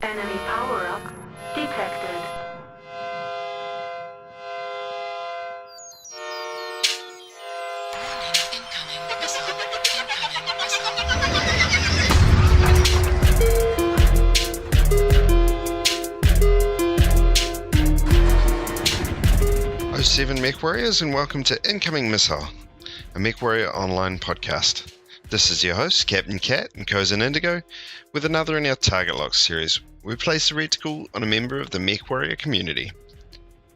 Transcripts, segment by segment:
Enemy power-up detected. Seven Mech Warriors, and welcome to Incoming Missile, a Mech Warrior online podcast. This is your host, Captain Cat and Cozen Indigo, with another in our Target Lock series. We place a reticle on a member of the Mech Warrior community.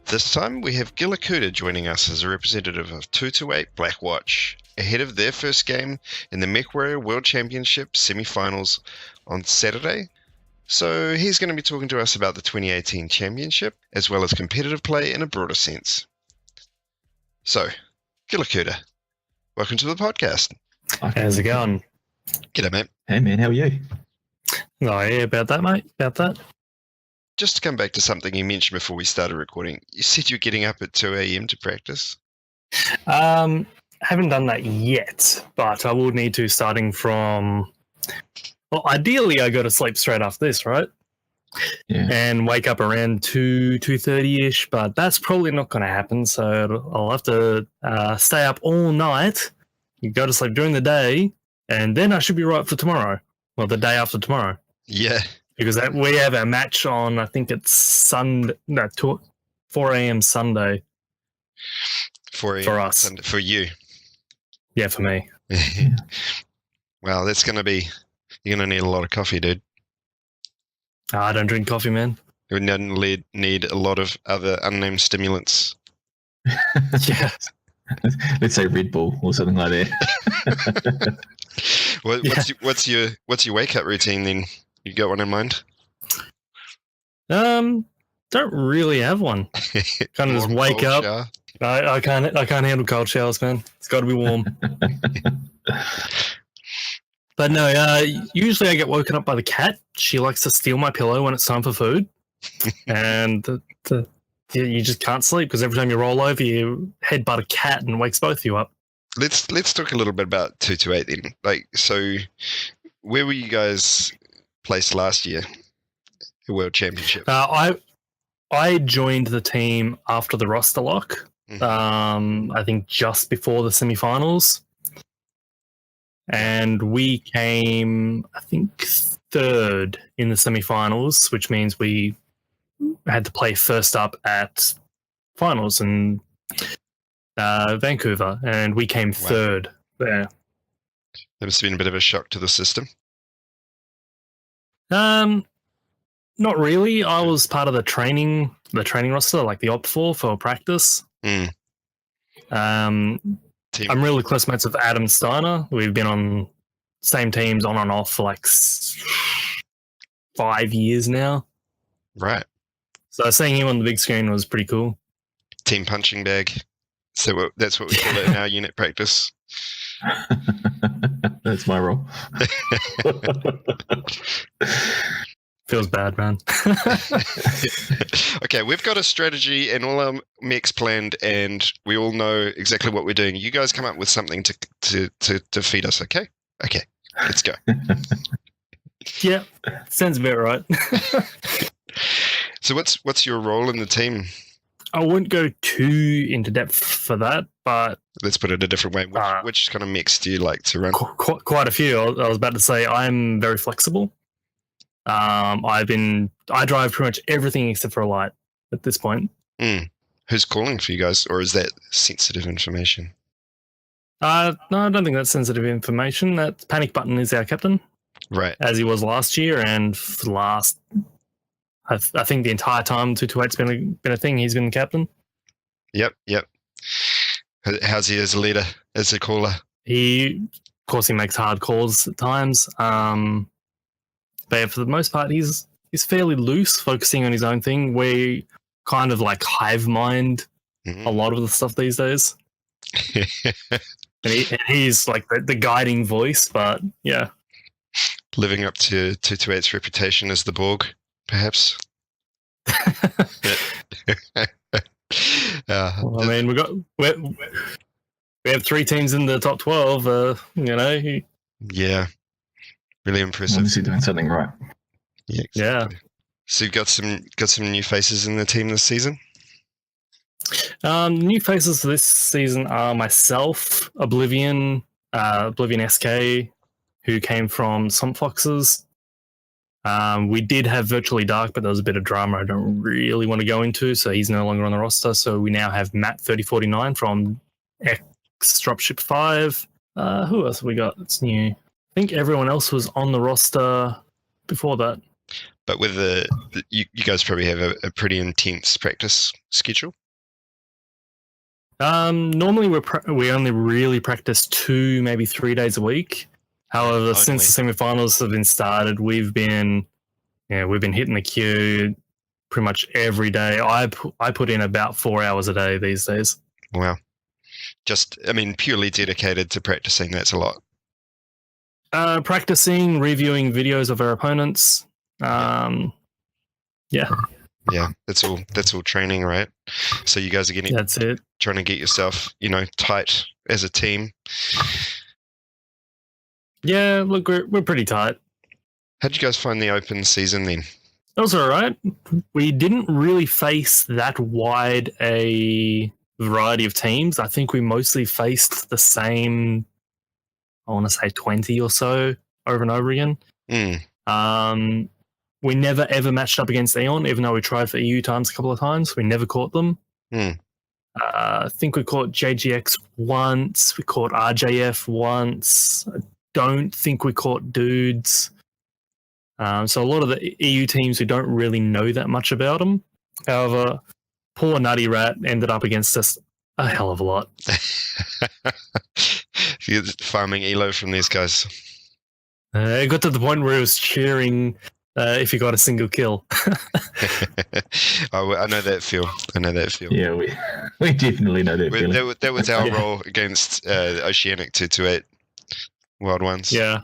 This time we have Guillocuda joining us as a representative of 228 Blackwatch, ahead of their first game in the Mech Warrior World Championship semi-finals on Saturday. So he's going to be talking to us about the 2018 championship, as well as competitive play in a broader sense. So, Guillocuda, welcome to the podcast. How's it going? G'day, mate. Hey, man, how are you? Oh, yeah, about that, mate. About that. Just to come back to something you mentioned before we started recording, you said you're getting up at 2 a.m. to practice. Haven't done that yet, but I will need to, starting from... Well, ideally, I go to sleep straight after this, right? Yeah. And wake up around 2:30ish, but that's probably not going to happen. So I'll have to stay up all night, go to sleep during the day, and then I should be right for tomorrow. Well, the day after tomorrow. Yeah. Because we have a match on, I think it's Sunday, 4 a.m. Sunday. 4 a.m. For us. Sunday, for you. Yeah, for me. Wow, that's going to be... You're going to need a lot of coffee, dude. I don't drink coffee, man. You're going to need a lot of other unnamed stimulants. Yeah. Let's say Red Bull or something like that. What's your wake up routine then? You got one in mind? Don't really have one. Kind of just wake up. Shower. I can't handle cold showers, man. It's got to be warm. But no, usually I get woken up by the cat. She likes to steal my pillow when it's time for food. And you just can't sleep because every time you roll over, you headbutt a cat and wakes both of you up. Let's talk a little bit about 228 then. Like, so where were you guys placed last year? The World Championship. I joined the team after the roster lock. Mm-hmm. I think just before the semi-finals. And we came, I think, third in the semi-finals, which means we had to play first up at finals in Vancouver, and we came third there. That must have been a bit of a shock to the system. Not really. I was part of the training roster, like the opt for practice. I'm really close mates with Adam Steiner. We've been on same teams on and off for like 5 years now. Right. So seeing him on the big screen was pretty cool. Team punching bag. So that's what we call it in our unit practice. That's my role. Feels bad, man. Okay, we've got a strategy and all our mechs planned, and we all know exactly what we're doing. You guys come up with something to feed us, okay? Okay, let's go. Yeah, sounds about right. So what's your role in the team? I wouldn't go too into depth for that, but... Let's put it a different way. Which kind of mechs do you like to run? Quite a few. I was about to say I'm very flexible. I drive pretty much everything except for a light at this point. Who's calling for you guys, or is that sensitive information? No, I don't think that's sensitive information. That Panic Button is our captain, right? As he was last year, and for the last, I think the entire time 228's been a thing. He's been the captain. Yep. How's he as a leader, as a caller? Of course, he makes hard calls at times. But for the most part, he's fairly loose, focusing on his own thing. We kind of like hive mind a lot of the stuff these days. And he's like the guiding voice, but yeah. Living up to 228's reputation as the Borg, perhaps. Well, I mean, we have 3 teams in the top 12. Yeah, really impressive. Obviously doing something right. Yeah, exactly. So you've got some new faces in the team this season. New faces this season are myself, Oblivion SK, who came from Swamp Foxes. We did have Virtually Dark, but there was a bit of drama I don't really want to go into, so he's no longer on the roster. So we now have Matt 3049 from X Dropship 5. Who else have we got that's new? I think everyone else was on the roster before that. But with you guys probably have a pretty intense practice schedule. Normally we only really practice 2, maybe 3 days a week. However, since the semifinals have been started, we've been hitting the queue pretty much every day. I put in about 4 hours a day these days. Wow. Purely dedicated to practicing. That's a lot. Practicing, reviewing videos of our opponents. Yeah, that's all training, right? So you guys are that's it. Trying to get yourself, tight as a team. Yeah, look, we're pretty tight. How'd you guys find the open season then? That was all right. We didn't really face that wide a variety of teams. I think we mostly faced the same, I want to say 20 or so over and over again. We never ever matched up against Eon, even though we tried for EU times a couple of times. We never caught them. I think we caught JGX once. We caught RJF once. I don't think we caught Dudes. So a lot of the EU teams, we don't really know that much about them. However, poor Nutty Rat ended up against us a hell of a lot. You're farming elo from these guys. It got to the point where he was cheering if he got a single kill. I know that feel. Yeah, we definitely know that feeling. That was our role against Oceanic 228 Wild Ones. Yeah.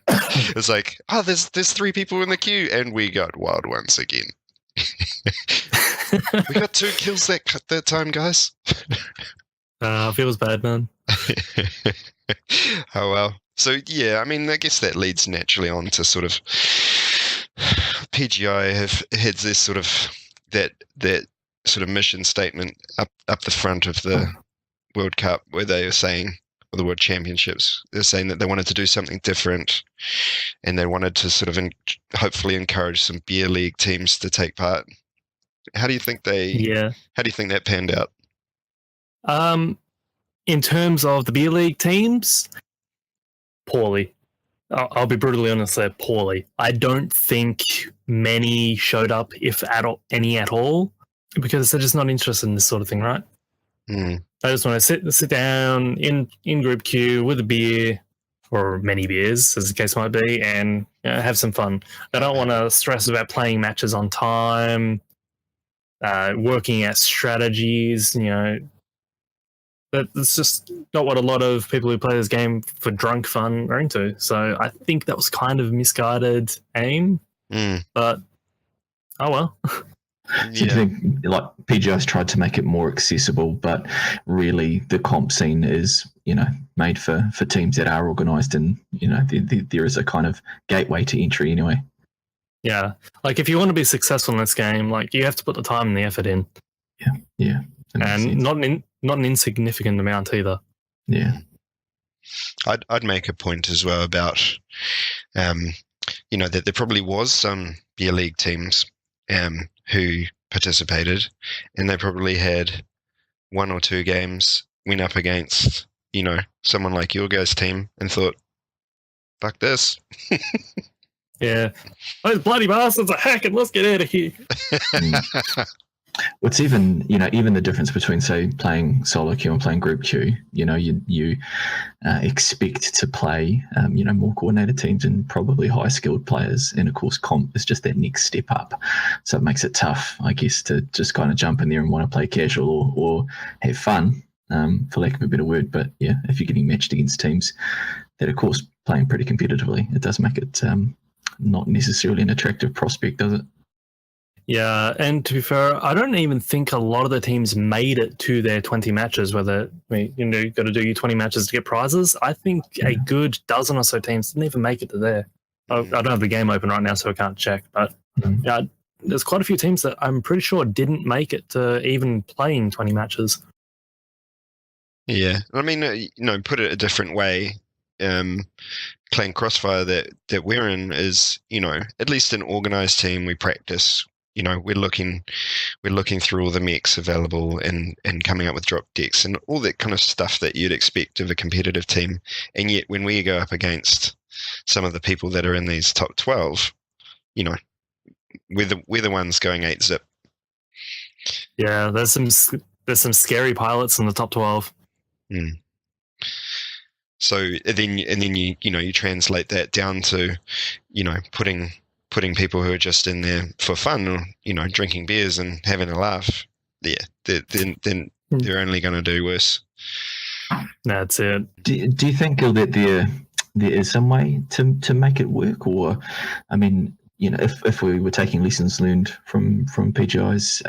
It's like, there's 3 people in the queue, and we got Wild Ones again. We got 2 kills that time, guys. Feels bad, man. Oh well. So yeah, I guess that leads naturally on to sort of PGI have had this sort of that sort of mission statement up the front of the World Cup, where they are saying, or the World Championships, they're saying that they wanted to do something different, and they wanted to sort of hopefully encourage some beer league teams to take part. How do you think that panned out? In terms of the beer league teams, poorly. I'll be brutally honest there, poorly. I don't think many showed up, if any at all, because they're just not interested in this sort of thing, right? They just want to sit down in group queue with a beer, or many beers, as the case might be, and have some fun. They don't want to stress about playing matches on time, working out strategies, That's just not what a lot of people who play this game for drunk fun are into. So I think that was kind of misguided aim. But oh well. So I think like PGI's tried to make it more accessible, but really the comp scene is, made for teams that are organised, and there is a kind of gateway to entry anyway. Yeah, like if you want to be successful in this game, like you have to put the time and the effort in. Yeah. And not an insignificant amount either. Yeah. I'd make a point as well about, that there probably was some beer league teams who participated, and they probably had 1 or 2 games, went up against, someone like your guys' team, and thought, fuck this. Yeah. Those bloody bastards are hacking, let's get out of here. It's even the difference between, say, playing solo queue and playing group queue. You expect to play, more coordinated teams and probably high skilled players. And of course, comp is just that next step up. So it makes it tough, I guess, to just kind of jump in there and want to play casual or have fun, for lack of a better word. But yeah, if you're getting matched against teams that, of course, playing pretty competitively, it does make it not necessarily an attractive prospect, does it? Yeah, and to be fair, I don't even think a lot of the teams made it to their 20 matches, whether you've got to do your 20 matches to get prizes. I think a good dozen or so teams didn't even make it to there. I don't have the game open right now, so I can't check. But yeah, there's quite a few teams that I'm pretty sure didn't make it to even playing 20 matches. Yeah, I mean, put it a different way. Playing Crossfire that we're in is, at least an organized team. We practice. We're looking through all the mechs available and coming up with drop decks and all that kind of stuff that you'd expect of a competitive team. And yet, when we go up against some of the people that are in these top 12, we're the ones going 8-zip. Yeah, there's some scary pilots in the top 12. So then you translate that down to, putting people who are just in there for fun, or drinking beers and having a laugh. Yeah, then they're only going to do worse. That's it. Do you think, Gil, that there is some way to make it work, or, I mean, if we were taking lessons learned from PGI's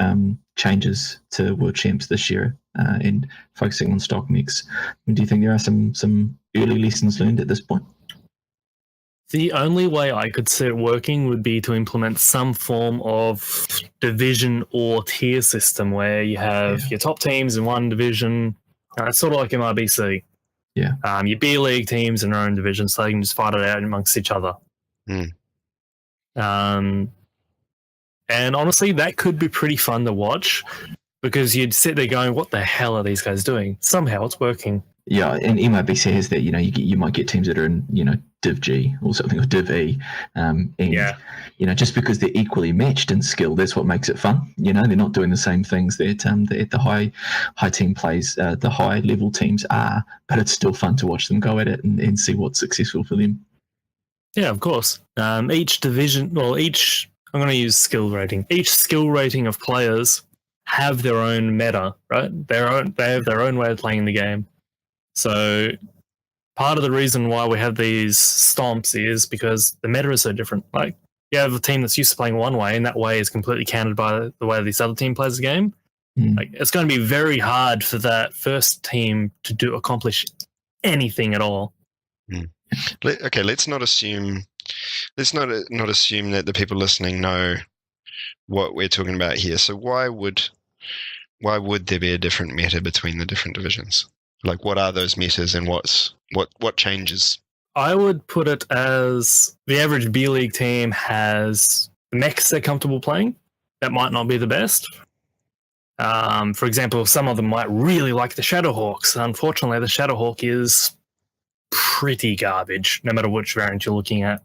changes to World Champs this year and focusing on stock mix, do you think there are some early lessons learned at this point? The only way I could see it working would be to implement some form of division or tier system where you have your top teams in one division. It's sort of like MRBC. Yeah. Your B League teams in their own division, so they can just fight it out amongst each other. And honestly, that could be pretty fun to watch because you'd sit there going, what the hell are these guys doing? Somehow it's working. Yeah, and MWOWC has that, you might get teams that are in, Div G or something, or Div E. Just because they're equally matched in skill, that's what makes it fun. They're not doing the same things that the high team plays, the high level teams are, but it's still fun to watch them go at it and see what's successful for them. Yeah, of course. Each division, I'm going to use skill rating. Each skill rating of players have their own meta, right? They have their own way of playing the game. So part of the reason why we have these stomps is because the meta is so different. Like, you have a team that's used to playing one way, and that way is completely countered by the way this other team plays the game. Like, it's going to be very hard for that first team to accomplish anything at all. Okay, let's not assume that the people listening know what we're talking about here. So why would there be a different meta between the different divisions? Like, what are those metas and what changes? I would put it as the average B League team has mechs they're comfortable playing. That might not be the best. For example, some of them might really like the Shadowhawks. Unfortunately, the Shadowhawk is pretty garbage, no matter which variant you're looking at.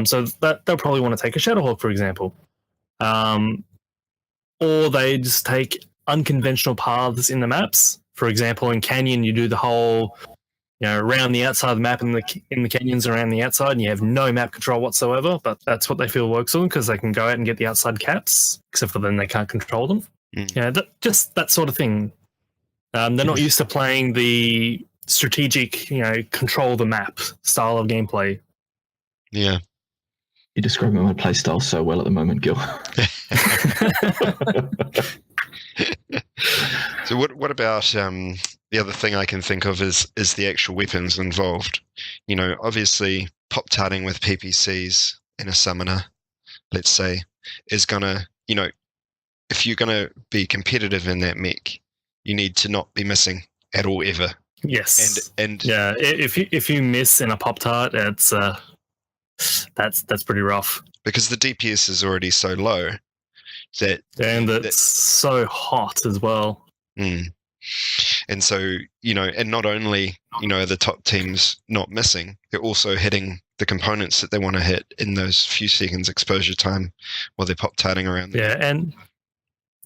So they'll probably want to take a Shadowhawk, for example. Or they just take unconventional paths in the maps. For example, in Canyon, you do the whole, around the outside of the map in the canyons around the outside, and you have no map control whatsoever, but that's what they feel works on because they can go out and get the outside caps, except for then they can't control them. Just that sort of thing. They're not used to playing the strategic, control the map style of gameplay. Yeah. You're describing my play style so well at the moment, Gil. So what about the other thing I can think of is the actual weapons involved. Obviously pop-tarting with PPCs and a summoner, let's say, is gonna, if you're gonna be competitive in that mech, you need to not be missing at all ever. Yes. And yeah, if you miss in a pop-tart, it's that's pretty rough. Because the DPS is already so low and it's so hot as well. And so, and not only, are the top teams not missing, they're also hitting the components that they want to hit in those few seconds exposure time while they're pop-tarting around them.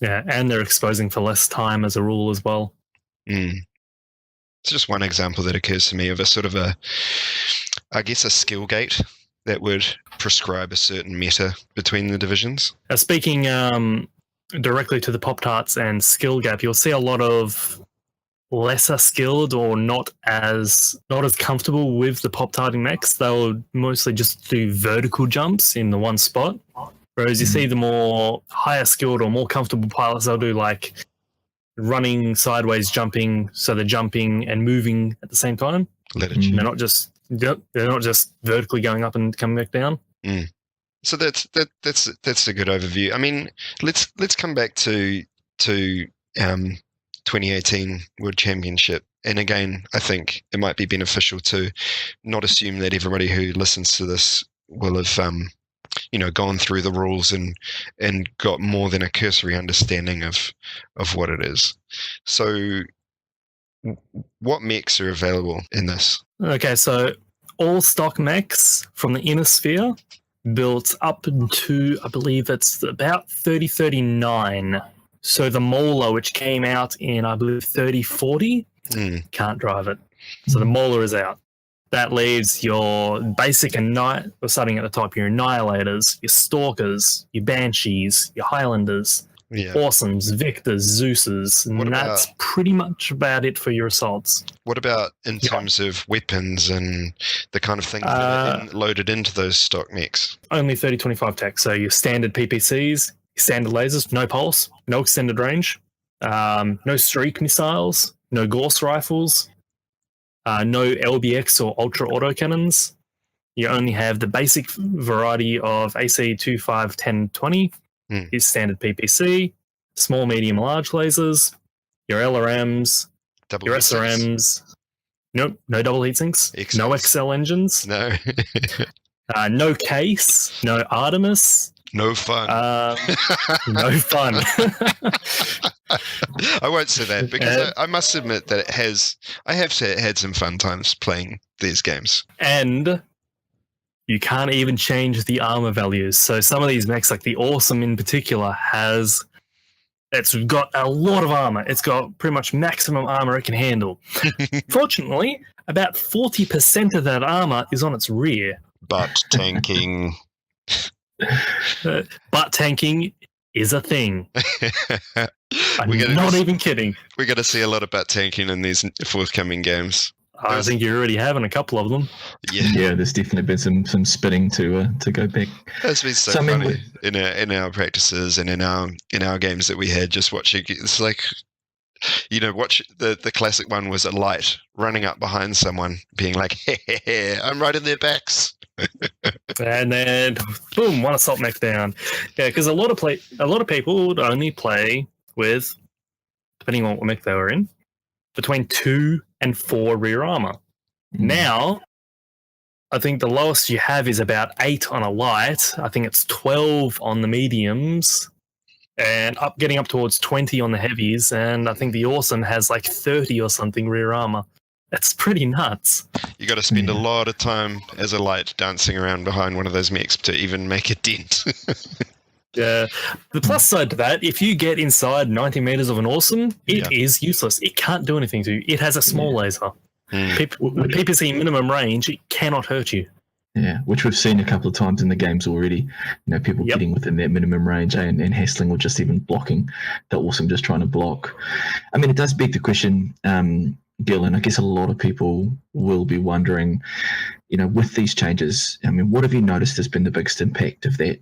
And they're exposing for less time as a rule as well. It's just one example that occurs to me of a sort of a skill gate that would prescribe a certain meta between the divisions. Speaking directly to the Pop-Tarts and skill gap, you'll see a lot of lesser skilled or not as comfortable with the Pop-Tarting mechs. They'll mostly just do vertical jumps in the one spot, whereas you see the more higher skilled or more comfortable pilots, they'll do like running, sideways jumping, so they're jumping and moving at the same time. They're not just Yep, they're not just vertically going up and coming back down. So that's a good overview. I mean, let's come back to 2018 World Championship. And again, I think it might be beneficial to not assume that everybody who listens to this will have gone through the rules and got more than a cursory understanding of what it is. So what mechs are available in this? Okay, so all stock mechs from the inner sphere built up to, I believe it's about 3039. So the Mauler, which came out in, I believe, 3040, can't drive it. So the Mauler is out. That leaves your basic starting at the top, your Annihilators, your Stalkers, your Banshees, your Highlanders, Awesomes, Victors, Zeus's, and that's pretty much about it for your assaults. What about in terms of weapons and the kind of things that are loaded into those stock mechs? Only 3025 tech, so your standard PPCs, your standard lasers, no pulse, no extended range, no streak missiles, no Gauss rifles, no LBX or ultra autocannons. You only have the basic variety of AC 25, 10, 20, is standard PPC, small, medium, large lasers, your LRMs, your SRMs. Nope, no double heatsinks, no XL engines, no, no case, no Artemis. No fun. No fun. I won't say that because I must admit that I have had some fun times playing these games. And you can't even change the armor values. So some of these mechs, like the Awesome in particular, it's got a lot of armor. It's got pretty much maximum armor it can handle. Fortunately, about 40% of that armor is on its rear. But tanking. Butt tanking is a thing. I'm not even kidding. We're going to see a lot of butt tanking in these forthcoming games. I think you're already having a couple of them. Yeah, there's definitely been some spitting to go back. That's been so funny in our practices and in our games that we had. Just watching, it's like, watch the classic one was a light running up behind someone, being like, "Hey, I'm right in their backs." And then boom, one assault mech down. Yeah, because a lot of people would only play with, depending on what mech they were in, between 2 and 4 rear armor. Now, I think the lowest you have is about 8 on a light. I think it's 12 on the mediums, and getting up towards 20 on the heavies. And I think the Awesome has like 30 or something rear armor. That's pretty nuts. You got to spend a lot of time as a light dancing around behind one of those mechs to even make a dent. Yeah. The plus side to that, if you get inside 90 meters of an Awesome, it is useless. It can't do anything to you. It has a small laser. With PPC minimum range, it cannot hurt you. Yeah, which we've seen a couple of times in the games already. People getting within their minimum range and hassling or just even blocking the Awesome, just trying to block. I mean, it does beg the question, Gil, and I guess a lot of people will be wondering, with these changes, I mean, what have you noticed has been the biggest impact of that?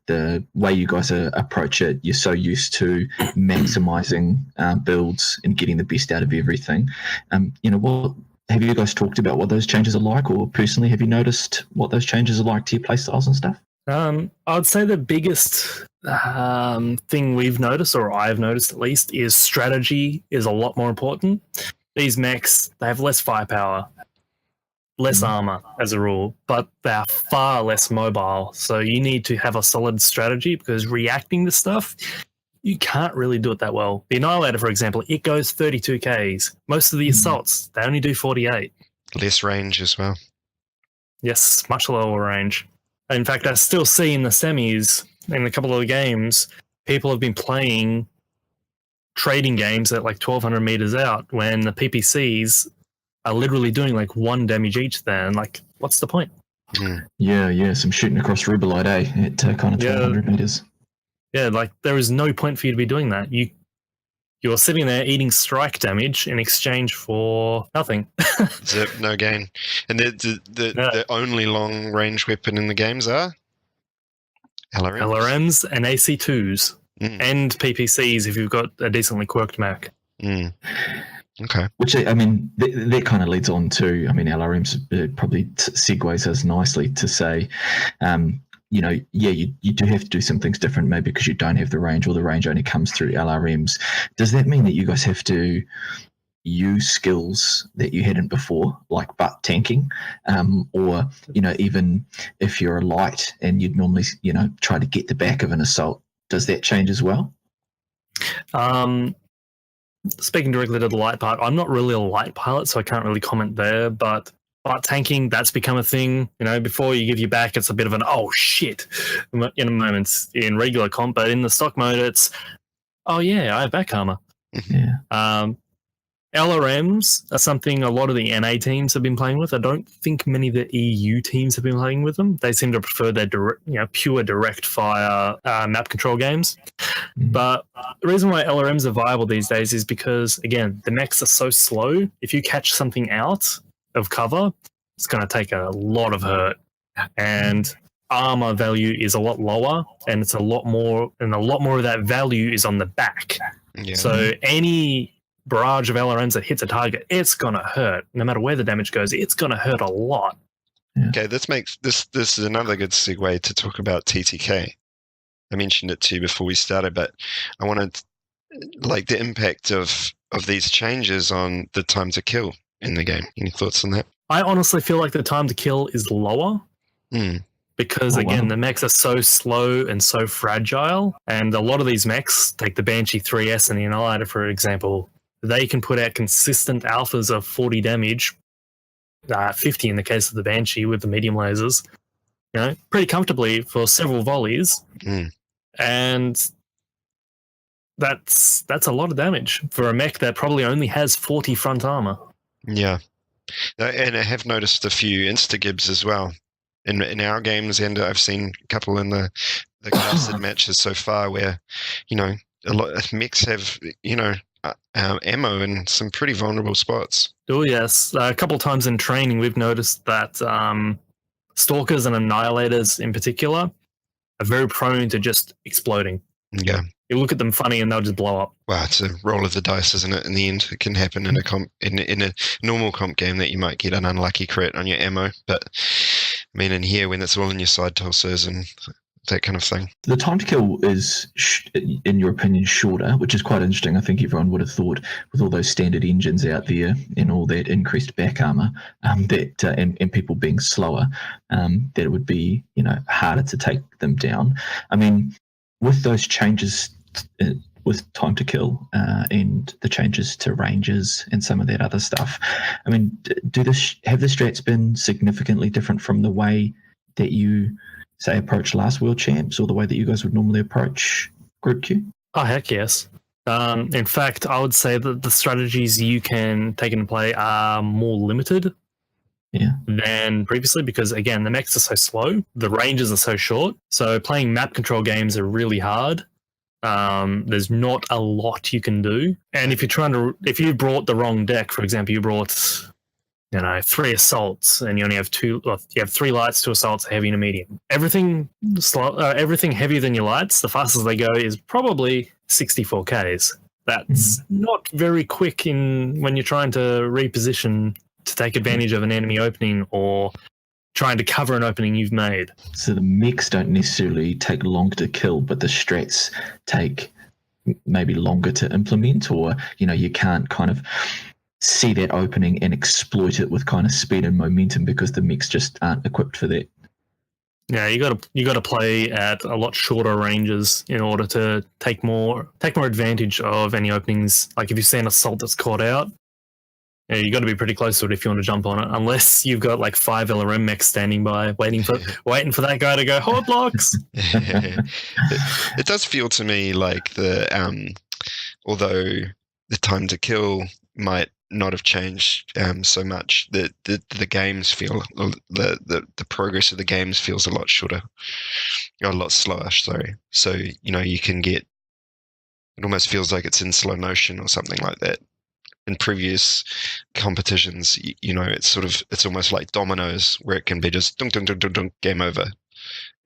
The way you guys approach it, you're so used to maximizing builds and getting the best out of everything. What have you guys talked about what those changes are like, or personally, have you noticed what those changes are like to your playstyles and stuff? I'd say the biggest thing we've noticed, or I've noticed at least, is strategy is a lot more important. These mechs, they have less firepower, less armor as a rule, but they are far less mobile. So you need to have a solid strategy, because reacting to stuff, you can't really do it that well. The Annihilator, for example, it goes 32 Ks. Most of the assaults, they only do 48. Less range as well. Yes, much lower range. In fact, I still see in the semis, in a couple of the games, people have been playing trading games at like 1,200 meters out when the PPCs are literally doing like 1 damage each then. Like, what's the point? Yeah, some shooting across Rubelite, at kind of 1,200 meters. Yeah, like there is no point for you to be doing that. You're sitting there eating strike damage in exchange for nothing. Zip, no gain. And the only long range weapon in the games are LRMs and AC2s and PPCs if you've got a decently quirked mech. Okay. Which, I mean, that kind of leads on to, I mean, LRMs probably segues us nicely to say, you know, yeah, you do have to do some things different, maybe because you don't have the range or the range only comes through LRMs. Does that mean that you guys have to use skills that you hadn't before, like butt tanking, or, you know, even if you're a light and you'd normally, you know, try to get the back of an assault, does that change as well? Speaking directly to the light part, I'm not really a light pilot, so I can't really comment there, but butt tanking, that's become a thing. You know, before you give your back, it's a bit of an, oh shit, in a moment in regular comp, but in the stock mode, it's, oh yeah, I have back armor. Yeah. LRMs are something a lot of the NA teams have been playing with. I don't think many of the EU teams have been playing with them. They seem to prefer their pure direct fire map control games. But the reason why LRMs are viable these days is because, again, the mechs are so slow. If you catch something out of cover, it's going to take a lot of hurt. And armor value is a lot lower, and it's a lot more of that value is on the back. Yeah. So any barrage of LRMs that hits a target, it's gonna hurt. No matter where the damage goes, it's gonna hurt a lot. Okay, this is another good segue to talk about TTK. I mentioned it to you before we started, but I wanted like the impact of these changes on the time to kill in the game. Any thoughts on that? I honestly feel like the time to kill is lower. Because again, the mechs are so slow and so fragile, and a lot of these mechs, take the Banshee 3S and the Annihilator for example, they can put out consistent alphas of 40 damage, 50 in the case of the Banshee with the medium lasers, you know, pretty comfortably for several volleys. And that's a lot of damage for a mech that probably only has 40 front armor. Yeah. And I have noticed a few insta-gibs as well in our games, and I've seen a couple in the casted matches so far where, you know, a lot of mechs have, you know, ammo in some pretty vulnerable spots. Oh yes, a couple of times in training we've noticed that stalkers and annihilators in particular are very prone to just exploding. Yeah, you look at them funny and they'll just blow up. Well, it's a roll of the dice, isn't it? In the end, it can happen in a comp, in a normal comp game that you might get an unlucky crit on your ammo, but I mean in here when it's all in your side tossers and that kind of thing. The time to kill is, in your opinion, shorter, which is quite interesting. I think everyone would have thought, with all those standard engines out there and all that increased back armor, that and people being slower, that it would be, you know, harder to take them down. I mean, with those changes with time to kill and the changes to ranges and some of that other stuff, I mean, have the strats been significantly different from the way that you, say, approach last World Champs or the way that you guys would normally approach Group Q? Oh, heck yes. In fact, I would say that the strategies you can take into play are more limited than previously because, again, the mechs are so slow, the ranges are so short, so playing map control games are really hard. There's not a lot you can do. And if you brought the wrong deck, for example, you brought 3 assaults and you only have 2, you have 3 lights, 2 assaults, a heavy and a medium. Everything heavier than your lights, the fastest they go is probably 64 Ks. That's not very quick when you're trying to reposition to take advantage of an enemy opening or trying to cover an opening you've made. So the mechs don't necessarily take longer to kill, but the strats take maybe longer to implement, or, you know, you can't kind of see that opening and exploit it with kind of speed and momentum because the mechs just aren't equipped for that. Yeah, you got to play at a lot shorter ranges in order to take more advantage of any openings. Like if you see an assault that's caught out, yeah, you got to be pretty close to it if you want to jump on it. Unless you've got like 5 LRM mechs standing by, waiting for that guy to go hard blocks. It does feel to me like although the time to kill might not have changed so much, the games feel the progress of the games feels a lot shorter, a lot slower. Sorry, so you know you can get, it almost feels like it's in slow motion or something like that. In previous competitions, you know, it's almost like dominoes where it can be just dunk dunk dunk dunk dunk, game over.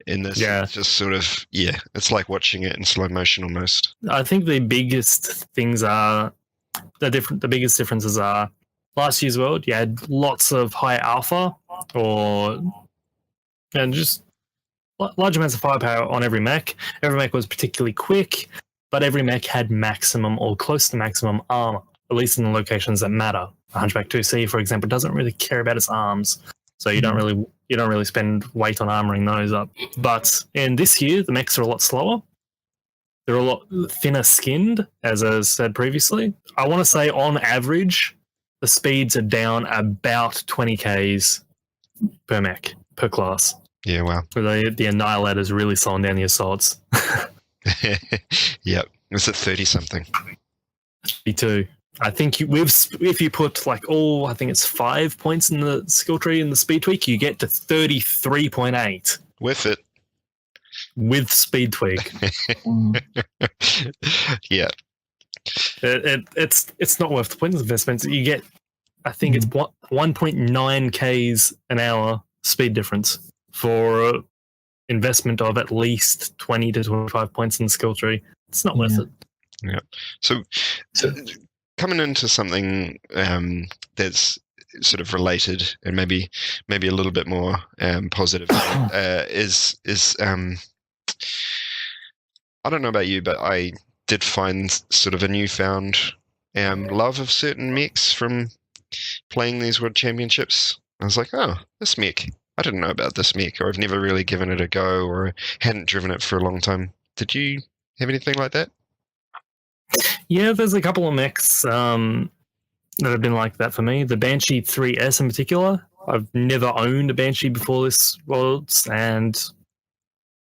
In this, it's just sort of it's like watching it in slow motion almost. I think the biggest things are the biggest differences are last year's world. You had lots of high alpha, and just large amounts of firepower on every mech. Every mech was particularly quick, but every mech had maximum or close to maximum armor, at least in the locations that matter. Hunchback 2C, for example, doesn't really care about its arms, so you don't really spend weight on armoring those up. But in this year, the mechs are a lot slower. They're a lot thinner skinned, as I said previously. I want to say, on average, the speeds are down about 20 Ks per mech, per class. Yeah, wow. The Annihilator's really slowing down the assaults. Yep. It's at 30-something. 32. I think if you put I think it's 5 points in the skill tree and the speed tweak, you get to 33.8. With it. With speed tweak. Yeah. It's not worth the points investments. You get, I think it's 1.9 Ks an hour speed difference for investment of at least 20 to 25 points in the skill tree. It's not worth it. Yeah. So coming into something that's sort of related and maybe a little bit more positive is I don't know about you, but I did find sort of a newfound love of certain mechs from playing these World Championships. I was like, oh, this mech, I didn't know about this mech, or I've never really given it a go, or hadn't driven it for a long time. Did you have anything like that? Yeah, there's a couple of mechs that have been like that for me. The Banshee 3S in particular. I've never owned a Banshee before this Worlds, and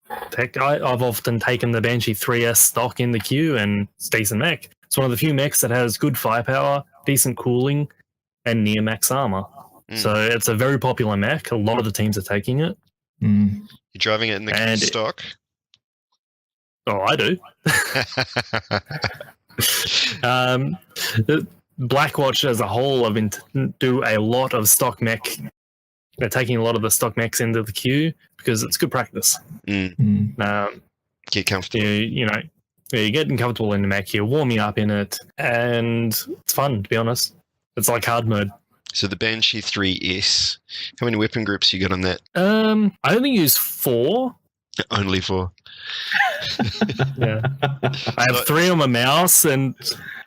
I've often taken the Banshee 3S stock in the queue, and it's a decent mech. It's one of the few mechs that has good firepower, decent cooling, and near max armor. So it's a very popular mech. A lot of the teams are taking it. You're driving it in the queue stock? Oh, I do. Blackwatch as a whole have been do a lot of stock mech. They're taking a lot of the stock mechs into the queue because it's good practice. Get comfortable. You're getting comfortable in the mech. You're warming up in it, and it's fun, to be honest. It's like hard mode. So the Banshee 3S, how many weapon groups you got on that? I only use 4. Only 4. Yeah, I have 3 on my mouse, and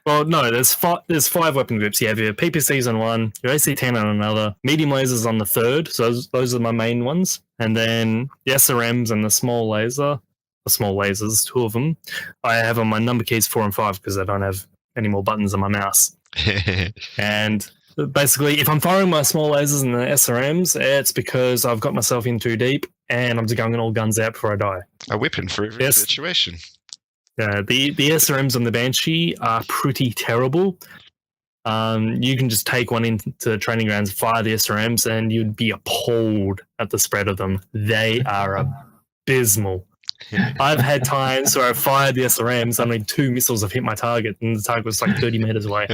there's 5 weapon groups. You have your PPCs on one, your AC-10 on another, medium lasers on the third. So those are my main ones, and then the SRMs and the small lasers, 2 of them, I have on my number keys 4 and 5 because I don't have any more buttons on my mouse. And basically, if I'm firing my small lasers and the SRMs, it's because I've got myself in too deep and I'm just going all guns out before I die. A weapon for every situation. The SRMs on the Banshee are pretty terrible. You can just take one into training grounds, fire the SRMs, and you'd be appalled at the spread of them. They are abysmal. I've had times where I've fired the SRMs, only 2 missiles have hit my target, and the target was like 30 meters away.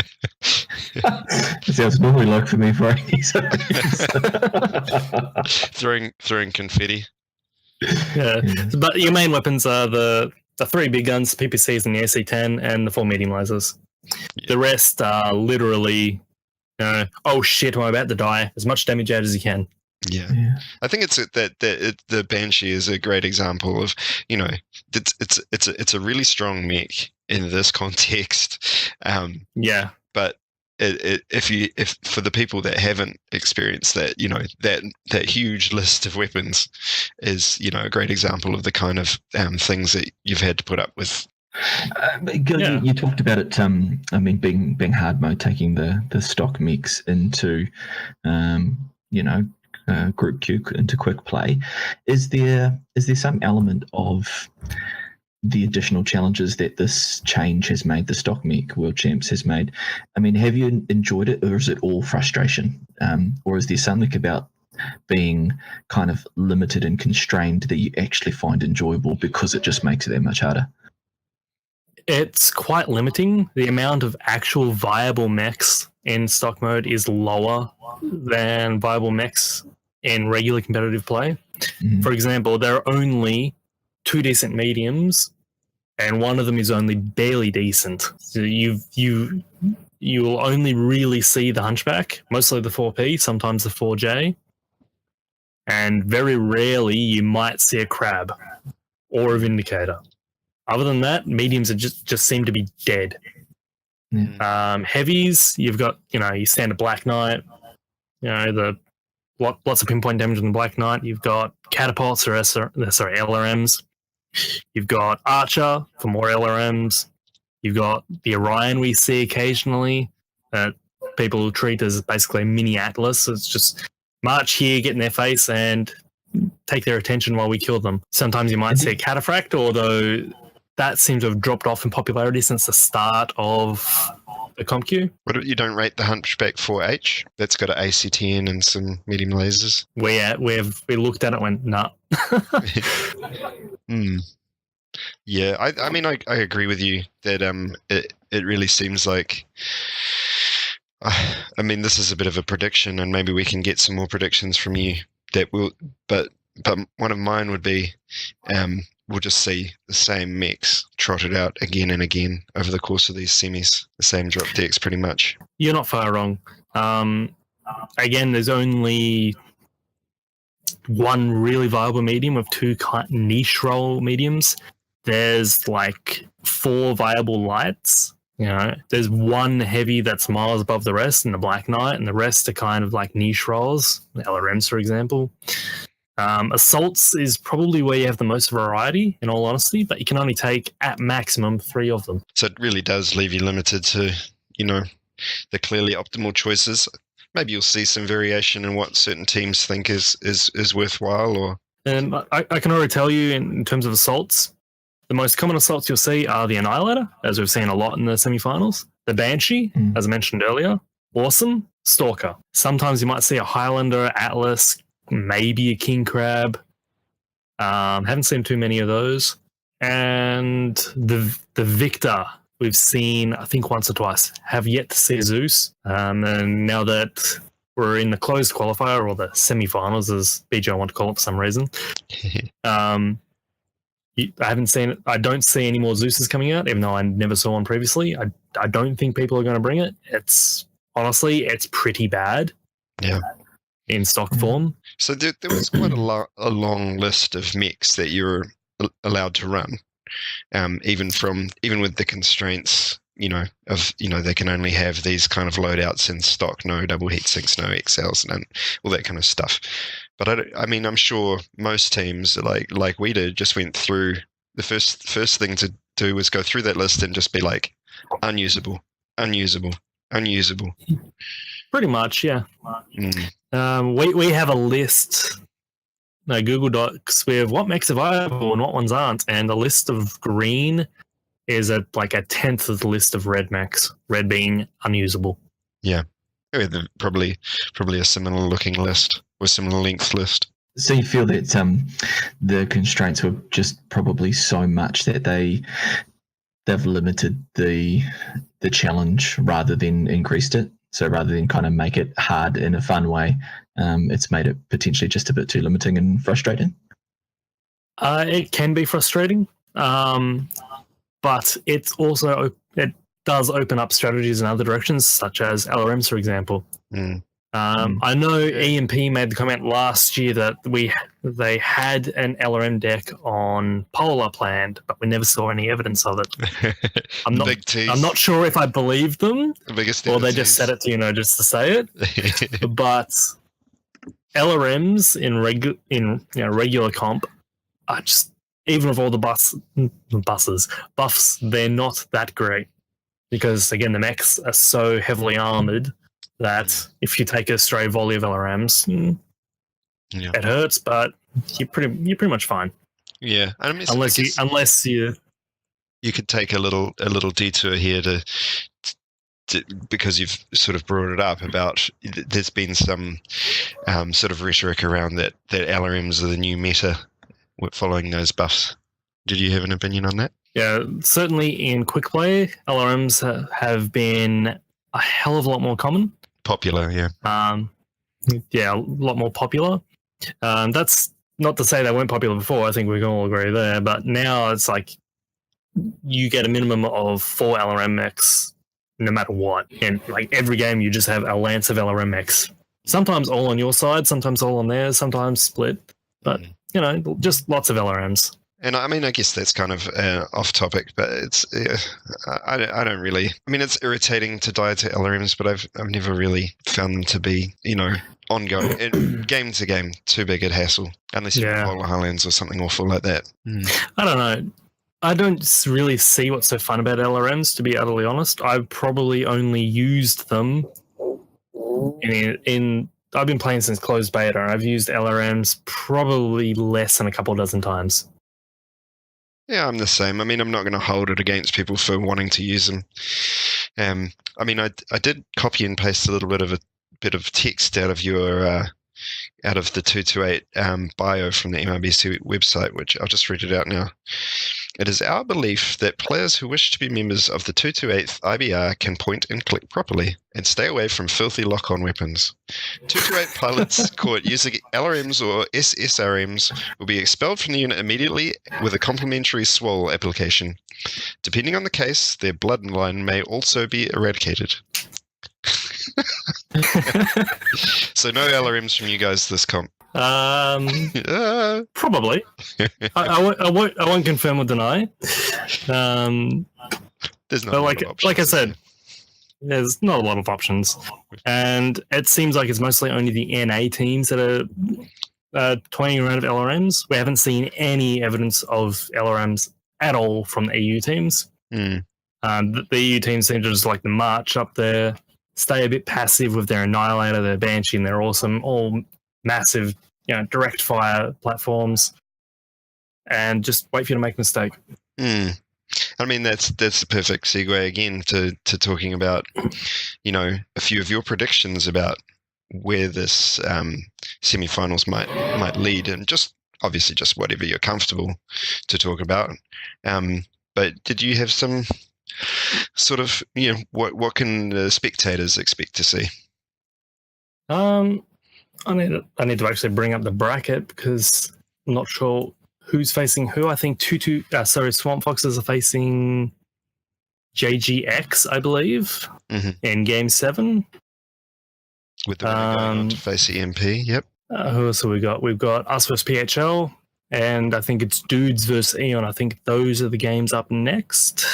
Sounds normally like for me for throwing confetti. Yeah, but your main weapons are the 3 big guns, PPCs and the AC-10, and the 4 medium lasers. Yeah. The rest are literally, oh shit, I'm about to die. As much damage out as you can. Yeah. I think it's the Banshee is a great example of, it's a really strong mech in this context. But if for the people that haven't experienced that, that huge list of weapons is, a great example of the kind of things that you've had to put up with. You talked about it. Being hard mode, taking the stock mix into, group queue into quick play. Is there some element of the additional challenges that this change has made, the stock mech World Champs has made? I mean, have you enjoyed it, or is it all frustration? Or is there something about being kind of limited and constrained that you actually find enjoyable because it just makes it that much harder? It's quite limiting. The amount of actual viable mechs in stock mode is lower than viable mechs in regular competitive play. For example, there are only 2 decent mediums, and one of them is only barely decent. So you you will only really see the Hunchback, mostly the 4P, sometimes the 4J, and very rarely you might see a Crab or a Vindicator. Other than that, mediums are just seem to be dead. Heavies, you've got, your standard Black Knight, lots of pinpoint damage on the Black Knight. You've got Catapults or LRMs. You've got Archer for more LRMs. You've got the Orion we see occasionally that people treat as basically a mini Atlas. It's just march here, get in their face, and take their attention while we kill them. Sometimes you might see a Cataphract, although that seems to have dropped off in popularity since the start of the comp queue. What, you don't rate the Hunchback 4H? That's got an ACTN and some medium lasers. We looked at it and went, nah. Yeah, I mean, I agree with you that it really seems like... I mean, this is a bit of a prediction, and maybe we can get some more predictions from you. But one of mine would be, we'll just see the same mechs trotted out again and again over the course of these semis. The same drop decks, pretty much. You're not far wrong. Again, there's only one really viable medium with two niche role mediums. There's like 4 viable lights. There's one heavy that's miles above the rest in the Black Knight, and the rest are kind of like niche roles, the LRMs, for example. Assaults is probably where you have the most variety, in all honesty, but you can only take, at maximum, 3 of them. So it really does leave you limited to, the clearly optimal choices. Maybe you'll see some variation in what certain teams think is worthwhile. And I can already tell you, in terms of assaults, the most common assaults you'll see are the Annihilator, as we've seen a lot in the semifinals, the Banshee, as I mentioned earlier, Awesome, Stalker. Sometimes you might see a Highlander, Atlas, maybe a King Crab. Haven't seen too many of those. And the Victor, we've seen, I think, once or twice. Have yet to see Zeus. And now that we're in the closed qualifier, or the semifinals, as BJ want to call it for some reason, I haven't seen it. I don't see any more Zeus's coming out, even though I never saw one previously. I don't think people are going to bring it. It's pretty bad. Yeah. In stock form. So there was quite a long list of mechs that you were allowed to run, even with the constraints, they can only have these kind of loadouts in stock, no double heat sinks, no XLs, and all that kind of stuff. But I'm sure most teams, like we did, just went through. The first thing to do was go through that list and just be like, unusable. Pretty much, yeah. We have a list, Google Docs, with what mechs are viable and what ones aren't, and the list of green is like a 10th of the list of red mechs, red being unusable. Yeah. Probably a similar looking list, or similar length list. So you feel that the constraints were just probably so much that they've limited the challenge rather than increased it? So rather than kind of make it hard in a fun way, it's made it potentially just a bit too limiting and frustrating? It can be frustrating, but it does open up strategies in other directions, such as LRMs, for example. I know EMP made the comment last year that they had an LRM deck on Polar planned, but we never saw any evidence of it. I'm not sure if I believe them, or they just said it to just to say it. But LRMs in regular comp are just, even with all the buffs, they're not that great, because again the mechs are so heavily armored that if you take a stray volley of LRMs, it hurts, but you're pretty much fine. Yeah, I mean, unless you could take a little detour here to because you've sort of brought it up about there's been some sort of rhetoric around that LRMs are the new meta following those buffs. Did you have an opinion on that? Yeah, certainly in quick play, LRMs have been a hell of a lot more common. Popular, yeah. A lot more popular. That's not to say they weren't popular before. I think we can all agree there. But now it's like you get a minimum of 4 LRM mechs no matter what. And like every game, you just have a lance of LRM mechs. Sometimes all on your side, sometimes all on theirs, sometimes split. But, you know, just lots of LRMs. And I mean, I guess that's kind of off topic, but it's I don't really. I mean, it's irritating to die to LRMs, but I've never really found them to be, you know, ongoing. Game to game, too big a hassle, unless you're Polar Highlands or something awful like that. I don't know. I don't really see what's so fun about LRMs, to be utterly honest. I've probably only used them in I've been playing since closed beta, and I've used LRMs probably less than a couple dozen times. Yeah, I'm the same. I mean, I'm not going to hold it against people for wanting to use them. I mean, I did copy and paste a little bit of text out of your out of the 228 bio from the MWOWC website, which I'll just read it out now. It is our belief that players who wish to be members of the 228th IBR can point and click properly and stay away from filthy lock-on weapons. 228 pilots caught using LRMs or SSRMs will be expelled from the unit immediately with a complimentary SWOL application. Depending on the case, their bloodline may also be eradicated. So no LRMs from you guys this comp. Probably. I won't confirm or deny. There's not but a lot of options. like I said, there's not a lot of options, and it seems like it's mostly only the NA teams that are toying around with LRMs. We haven't seen any evidence of LRMs at all from the EU teams. The EU teams seem to just like the march up there, stay a bit passive with their Annihilator, their Banshee, and their awesome, all massive, you know, direct fire platforms, and just wait for you to make a mistake. I mean, that's the perfect segue again to talking about, you know, a few of your predictions about where this semi-finals might lead, and just obviously just whatever you're comfortable to talk about. But did you have some sort of, you know, what can the spectators expect to see? I need to actually bring up the bracket because I'm not sure who's facing who. I think Swamp Foxes are facing JGX, I believe, in Game 7. With the winner going on to face EMP, yep. Who else have we got? We've got us versus PHL, and I think it's Dudes versus Eon. I think those are the games up next.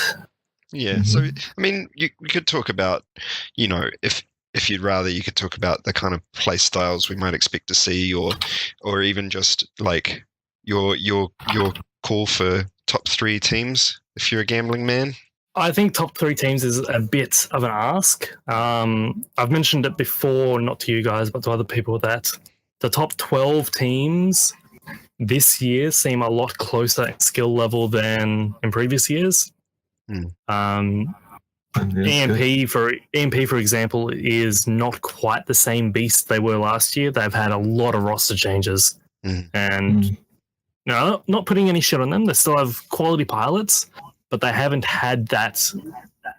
Yeah, so, I mean, we could talk about, you know, if you'd rather, you could talk about the kind of play styles we might expect to see, or even just like your call for top 3 teams if you're a gambling man. I think top 3 teams is a bit of an ask. I've mentioned it before, not to you guys, but to other people, that the top 12 teams this year seem a lot closer at skill level than in previous years. EMP, for example, is not quite the same beast they were last year. They've had a lot of roster changes, and no, not putting any shit on them. They still have quality pilots, but they haven't had that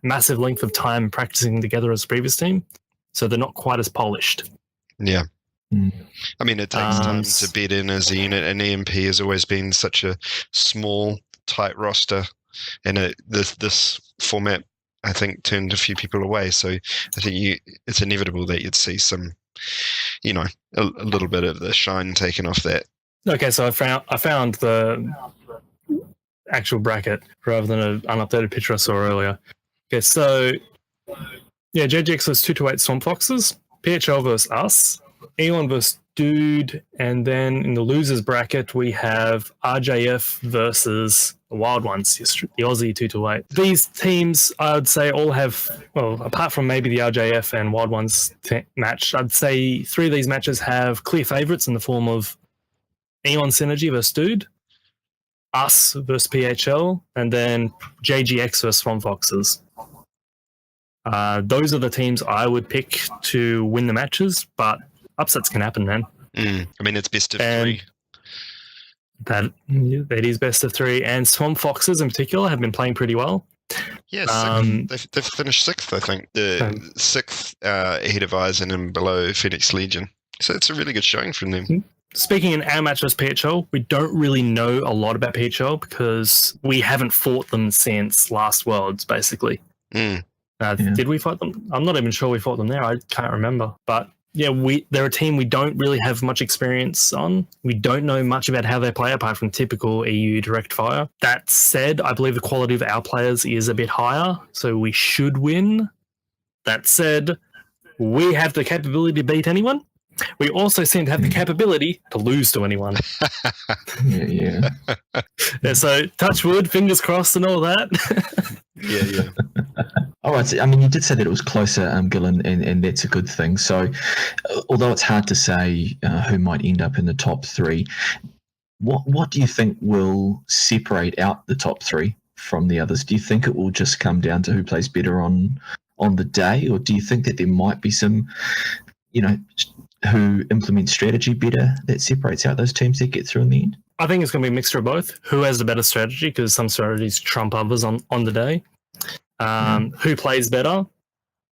massive length of time practicing together as a previous team, so they're not quite as polished. Yeah. I mean, it takes time to bed in as a unit, and EMP has always been such a small, tight roster, and this format, I think, turned a few people away. So I think it's inevitable that you'd see some, you know, a little bit of the shine taken off that. Okay, so I found the actual bracket rather than an unupdated picture I saw earlier. Okay, so yeah, JGX was 228 Swamp Foxes, PHL versus us, Eon versus Dude, and then in the losers bracket we have RJF versus the Wild Ones, the Aussie 228. These teams, I would say, all have, well, apart from maybe the RJF and Wild Ones match, I'd say 3 of these matches have clear favourites in the form of Eon Synergy versus Dude, us versus PHL, and then JGX versus Swamp Foxes. Those are the teams I would pick to win the matches, but upsets can happen, man. I mean, it's best of 3. That is best of 3, and Swamp Foxes in particular have been playing pretty well. Yes, they've finished 6th, I think. The 6th ahead of Eisen and below Phoenix Legion. So it's a really good showing from them. Speaking in our match versus PHL, we don't really know a lot about PHL because we haven't fought them since last Worlds, basically. Did we fight them? I'm not even sure we fought them there. I can't remember. But yeah, they're a team we don't really have much experience on. We don't know much about how they play apart from typical EU direct fire. That said, I believe the quality of our players is a bit higher, so we should win. That said, we have the capability to beat anyone. We also seem to have the capability to lose to anyone. Yeah. So touch wood, fingers crossed and all that. Yeah. All right. So, I mean, you did say that it was closer, Gillen, and that's a good thing. So, although it's hard to say who might end up in the top three, what do you think will separate out the top three from the others? Do you think it will just come down to who plays better on the day, or do you think that there might be some, who implement strategy better that separates out those teams that get through in the end? I think it's going to be a mixture of both. Who has the better strategy, because some strategies trump others on the day. Who plays better?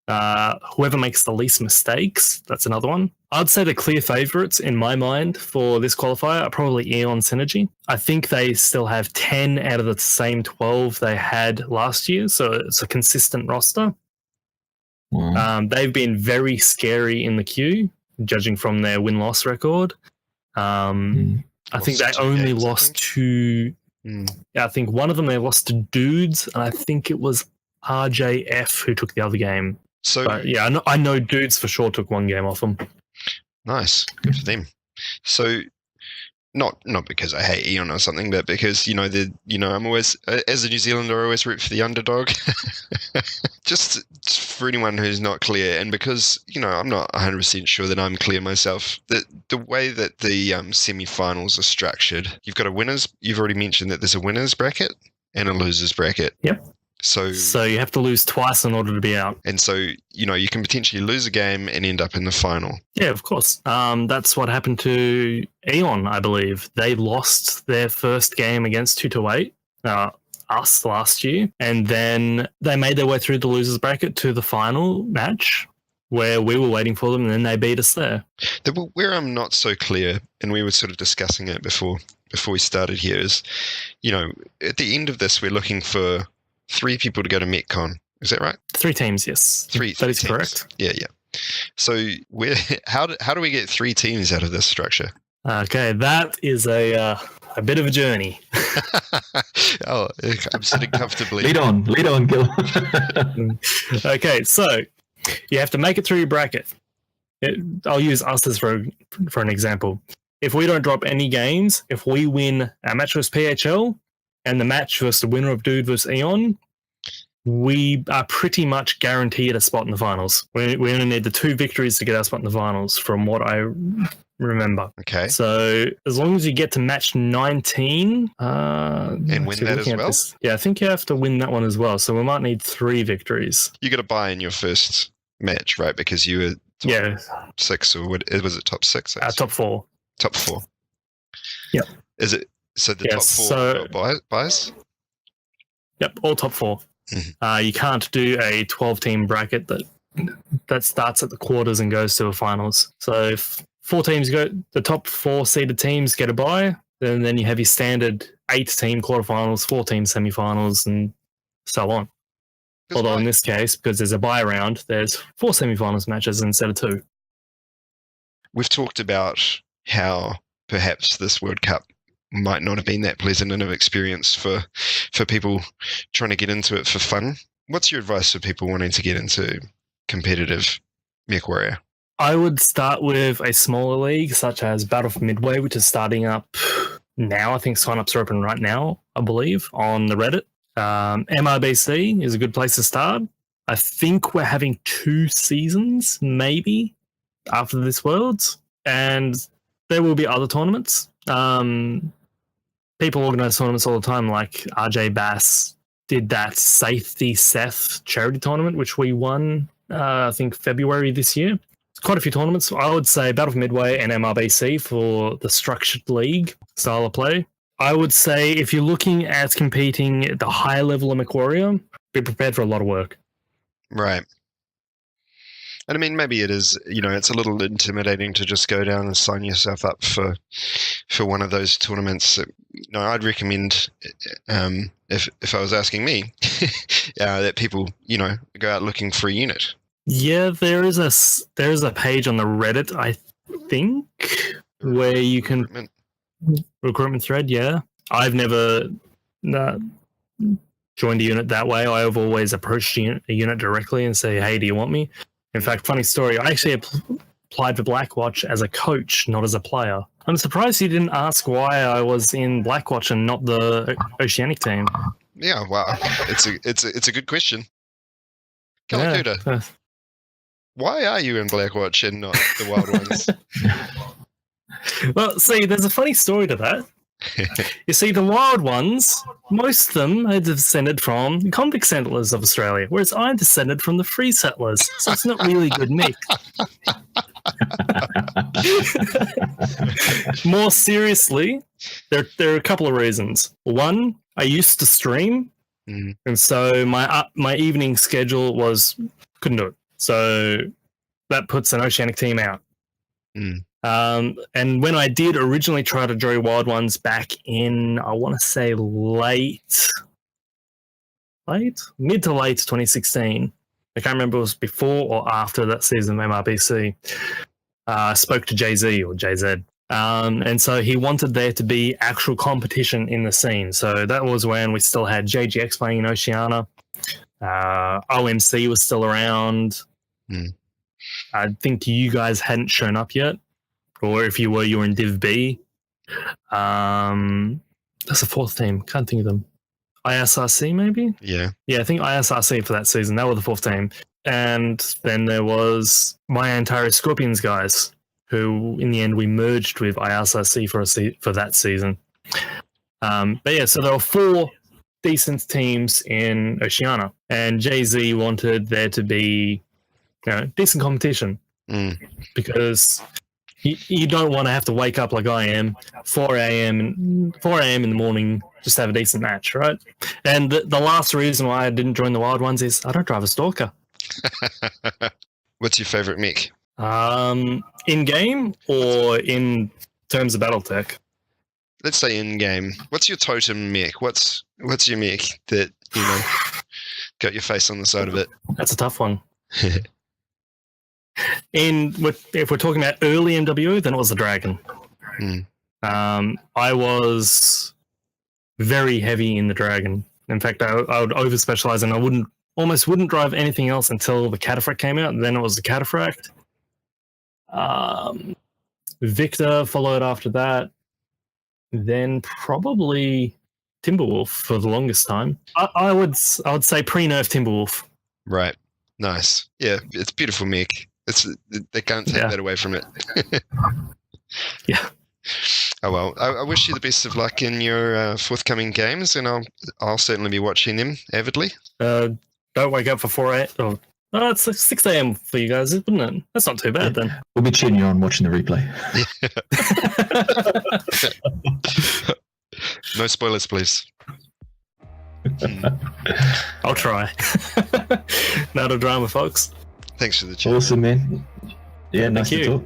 Whoever makes the least mistakes, that's another one. I'd say the clear favourites in my mind for this qualifier are probably Eon Synergy. I think they still have 10 out of the same 12 they had last year, so it's a consistent roster. Wow. They've been very scary in the queue, judging from their win-loss record. I think they only lost to... I think one of them they lost to Dudes, and I think it was RJF who took the other game. So But yeah, I know Dudes for sure took one game off them. nice, good for them. So not because I hate Eon or something, but because I'm always, as a New Zealander, I always root for the underdog. Just for anyone who's not clear, and because I'm not 100% sure that I'm clear myself. The way that the semi-finals are structured, you've got a winners. You've already mentioned that there's a winners bracket and a losers bracket. Yep. So you have to lose twice in order to be out. And so, you can potentially lose a game and end up in the final. Yeah, of course. That's what happened to Eon, I believe. They lost their first game against 228, us last year, and then they made their way through the losers bracket to the final match where we were waiting for them, and then they beat us there. Where I'm not so clear, and we were sort of discussing it before we started here, is, at the end of this, we're looking for 3 people to go to MechCon. Is that right? 3 teams, yes. That is teams. Correct. Yeah. So how do we get 3 teams out of this structure? Okay, that is a bit of a journey. Oh, I'm sitting comfortably. Lead on, Gil. Okay, so you have to make it through your bracket. I'll use us as for an example. If we don't drop any games, if we win our match versus PHL and the match versus the winner of Dude versus Eon, we are pretty much guaranteed a spot in the finals. We only need the 2 victories to get our spot in the finals, from what I remember. Okay. So as long as you get to match 19... and win that as well? Yeah, I think you have to win that one as well. So we might need 3 victories. You got to buy in your first match, right? Because you were top 6, or what was it, top 6? Top 4. Top 4. Yep. Is it so the top 4 buys? Yep, all top 4. Mm-hmm. You can't do a 12-team bracket that starts at the quarters and goes to the finals. So if 4 teams go, the top 4 seeded teams get a bye, then you have your standard 8-team quarterfinals, 4-team semifinals, and so on. Although in this case, because there's a bye round, there's 4 semifinals matches instead of 2. We've talked about how perhaps this World Cup might not have been that pleasant an experience for people trying to get into it for fun. What's your advice for people wanting to get into competitive MechWarrior? I would start with a smaller league such as Battle for Midway, which is starting up now. I think sign-ups are open right now, I believe, on the Reddit. MWOWC is a good place to start. I think we're having 2 seasons, maybe, after this Worlds. And there will be other tournaments. People organise tournaments all the time, like RJ Bass did that Safety Seth charity tournament, which we won, I think, February this year. It's quite a few tournaments. I would say Battle for Midway and MRBC for the structured league style of play. I would say if you're looking at competing at the higher level of MechWarrior, be prepared for a lot of work. Right. And I mean, maybe it is, it's a little intimidating to just go down and sign yourself up for for one of those tournaments that, I'd recommend, if I was asking me, that people, go out looking for a unit. Yeah, there is a page on the Reddit, I think, where you can recruitment thread. Yeah, I've never joined a unit that way. I've always approached a unit directly and say, "Hey, do you want me?" In fact, funny story, I actually applied for Blackwatch as a coach, not as a player. I'm surprised you didn't ask why I was in Blackwatch and not the Oceanic team. Yeah, wow, it's a good question. Guillocuda, why are you in Blackwatch and not the Wild Ones? Well, see, there's a funny story to that. You see, the Wild Ones, most of them are descended from the convict settlers of Australia, whereas I'm descended from the free settlers, so it's not really a good mix. More seriously, there are a couple of reasons. One, I used to stream, and so my evening schedule couldn't do it. So that puts an Oceanic team out. And when I did originally try to join Wild Ones back in, I want to say mid to late 2016. I can't remember if it was before or after that season of MRBC. I spoke to JZ or JZ. And so he wanted there to be actual competition in the scene. So that was when we still had JGX playing in Oceania. OMC was still around. I think you guys hadn't shown up yet. Or if you were, you were in Div B. That's the fourth team. Can't think of them. ISRC, maybe? Yeah. Yeah, I think ISRC for that season. They were the fourth team. And then there was my Ontario Scorpions guys, who in the end we merged with ISRC for that season. But yeah, so there were four decent teams in Oceania. And Jay-Z wanted there to be decent competition. Because you don't want to have to wake up like I am, 4 a.m. in the morning, just have a decent match, right? And the last reason why I didn't join the Wild Ones is I don't drive a Stalker. What's your favorite mech? In game or in terms of battle tech? Let's say in game. What's your totem mech? What's your mech that got your face on the side of it? That's a tough one. If we're talking about early MWO, then it was the Dragon. I was very heavy in the Dragon. In fact, I would over specialize, and I almost wouldn't drive anything else until the Cataphract came out. And then it was the Cataphract. Victor followed after that. Then probably Timberwolf for the longest time. I would say pre-nerf Timberwolf. Right. Nice. Yeah, it's beautiful mech. They can't take that away from it. Yeah. Oh well, I wish you the best of luck in your forthcoming games, and I'll certainly be watching them avidly. Don't wake up for 4 a.m. Oh, it's 6 a.m. for you guys, isn't it? That's not too bad then. We'll be cheering you on watching the replay. Yeah. No spoilers, please. I'll try. Not a drama, folks. Thanks for the chat. Awesome, man. Yeah, nice to talk.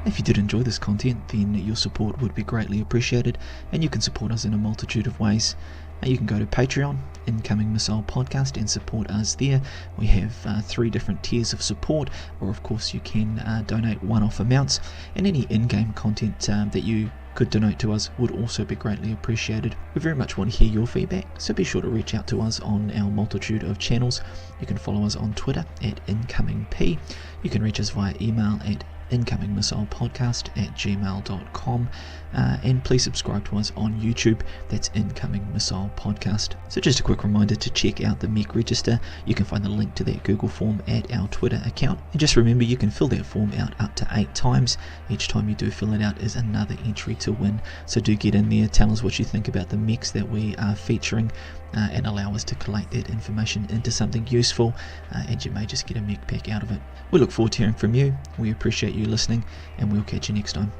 If you did enjoy this content, then your support would be greatly appreciated, and you can support us in a multitude of ways. You can go to Patreon, Incoming Missile Podcast, and support us there. We have 3 different tiers of support, or of course you can donate one-off amounts, and any in-game content that you could donate to us would also be greatly appreciated. We very much want to hear your feedback, so be sure to reach out to us on our multitude of channels. You can follow us on Twitter at IncomingP. You can reach us via email at incomingmissilepodcast@gmail.com, and please subscribe to us on YouTube. That's Incoming Missile Podcast. So just a quick reminder to check out the MEC register. You can find the link to that Google form at our Twitter account, and just remember you can fill that form out up to 8 times. Each time you do fill it out is another entry to win, so do get in there, tell us what you think about the MECs that we are featuring, and allow us to collate that information into something useful, and you may just get a MEC pack out of it. We look forward to hearing from you. We appreciate you listening, and we'll catch you next time.